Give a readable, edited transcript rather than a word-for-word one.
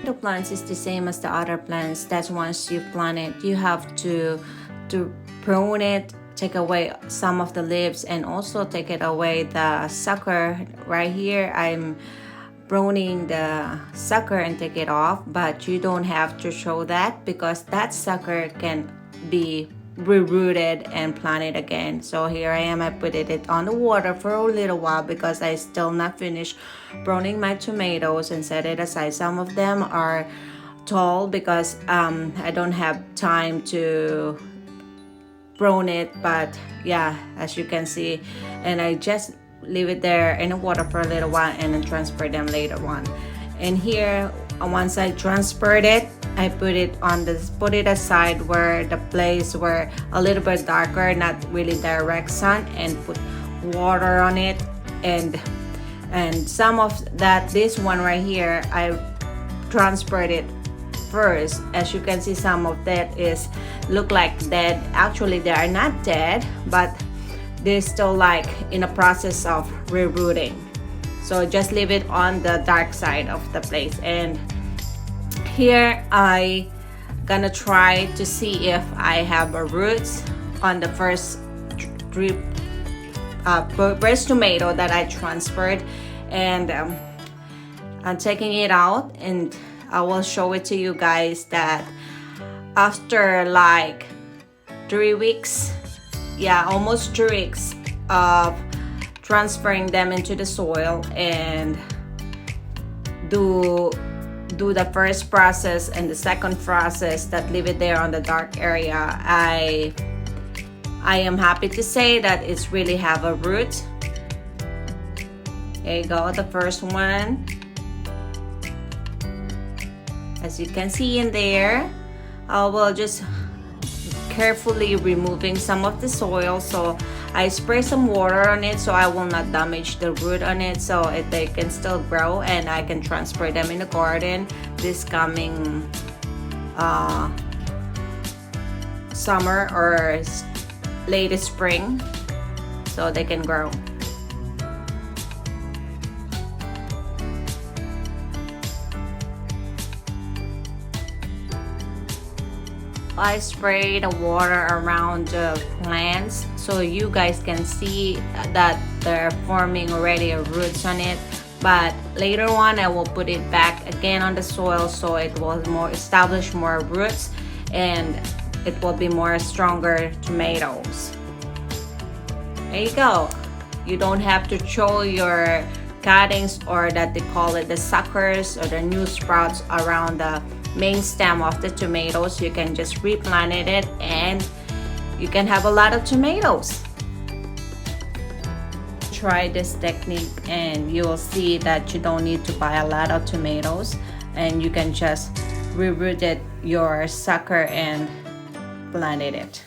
The plants is the same as the other plants. That once you plant it, you have to prune it, take away some of the leaves, and also take it away the sucker. Right here I'm pruning the sucker and take it off, but you don't have to show that because that sucker can be rerooted and planted again. So here I am, I put it on the water for a little while because I still not finished pruning my tomatoes and set it aside. Some of them are tall because I don't have time to prune it, but yeah, as you can see, and I just leave it there in the water for a little while and then transfer them later on. And here, once I transferred it, I put it aside where the place where a little bit darker, not really direct sun, and put water on it. And some of that, this one right here, I transferred it first. As you can see, some of that is look like dead. Actually, they are not dead, but they're still like in a process of rebooting. So just leave it on the dark side of the place. And here I gonna try to see if I have a roots on the first tomato that I transferred, and I'm taking it out, and I will show it to you guys that after like 3 weeks, yeah, almost 3 weeks of transferring them into the soil and do the first process and the second process that leave it there on the dark area, I am happy to say that it's really have a root. There you go, the first one. As you can see in there, I will just carefully removing some of the soil, so I spray some water on it so I will not damage the root on it, so they can still grow and I can transfer them in the garden this coming summer or late spring, so they can grow. I spray the water around the plants so you guys can see that they're forming already roots on it, but later on I will put it back again on the soil so it will establish more roots and it will be more stronger tomatoes. There you go. You don't have to throw your cuttings, or that they call it the suckers or the new sprouts, around the main stem of the tomatoes. You can just replant it and you can have a lot of tomatoes. Try this technique and you will see that you don't need to buy a lot of tomatoes, and you can just reroot your sucker and plant it.